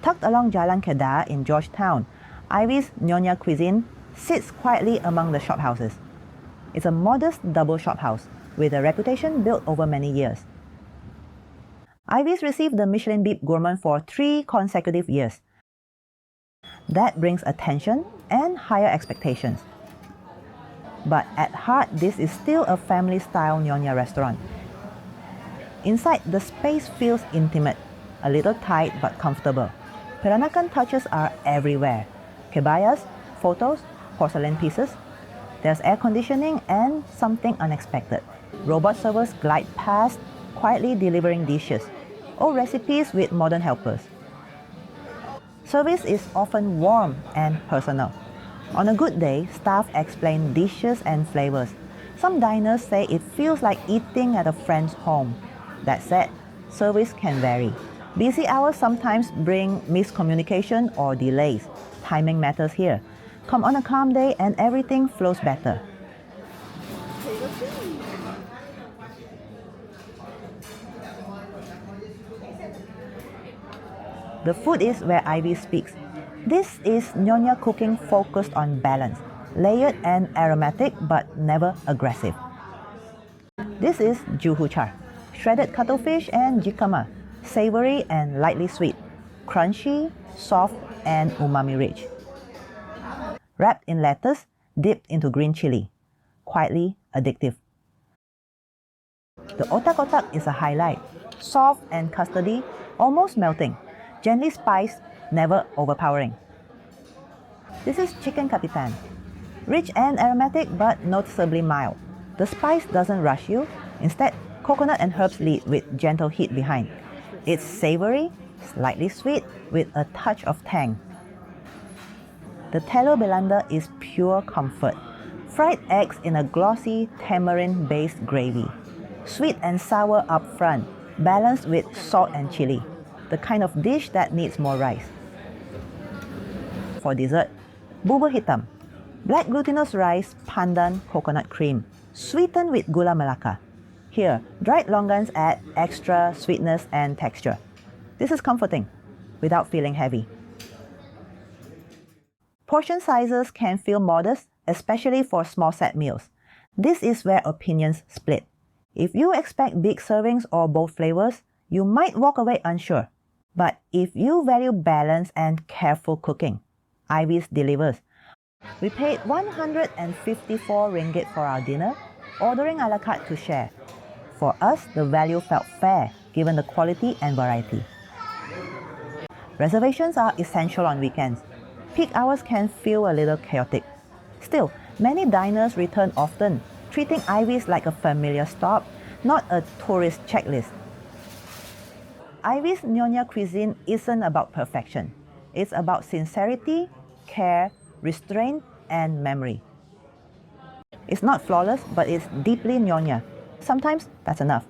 Tucked along Jalan Kedah in Georgetown, Ivy's Nyonya Cuisine sits quietly among the shophouses. It's a modest double shophouse with a reputation built over many years. Ivy's received the Michelin Bib Gourmand for 3 consecutive years. That brings attention and higher expectations. But at heart, this is still a family-style Nyonya restaurant. Inside, the space feels intimate, a little tight but comfortable. Peranakan touches are everywhere. Kebayas, photos, porcelain pieces. There's air conditioning and something unexpected. Robot servers glide past, quietly delivering dishes, or recipes with modern helpers. Service is often warm and personal. On a good day, staff explain dishes and flavors. Some diners say it feels like eating at a friend's home. That said, service can vary. Busy hours sometimes bring miscommunication or delays. Timing matters here. Come on a calm day and everything flows better. The food is where Ivy speaks. This is Nyonya cooking focused on balance, layered and aromatic but never aggressive. This is Jiu Hu Char, shredded cuttlefish and jicama, savory and lightly sweet, crunchy, soft and umami-rich. Wrapped in lettuce, dipped into green chili, quietly addictive. The Otak-otak is a highlight, soft and custardy, almost melting, gently spiced, never overpowering. This is chicken Kapitan, rich and aromatic but noticeably mild. The spice doesn't rush you, instead coconut and herbs lead with gentle heat behind. It's savory, slightly sweet, with a touch of tang. The Telur Belanda is pure comfort. Fried eggs in a glossy tamarind-based gravy. Sweet and sour up front, balanced with salt and chili. The kind of dish that needs more rice. For dessert, Bubur Hitam. Black glutinous rice, pandan, coconut cream, sweetened with gula melaka. Here, dried longans add extra sweetness and texture. This is comforting, without feeling heavy. Portion sizes can feel modest, especially for small set meals. This is where opinions split. If you expect big servings or bold flavors, you might walk away unsure. But if you value balance and careful cooking, Ivy's delivers. We paid 154 ringgit for our dinner, ordering a la carte to share. For us, the value felt fair, given the quality and variety. Reservations are essential on weekends. Peak hours can feel a little chaotic. Still, many diners return often, treating Ivy's like a familiar stop, not a tourist checklist. Ivy's Nyonya Cuisine isn't about perfection. It's about sincerity, care, restraint, and memory. It's not flawless, but it's deeply Nyonya. Sometimes that's enough.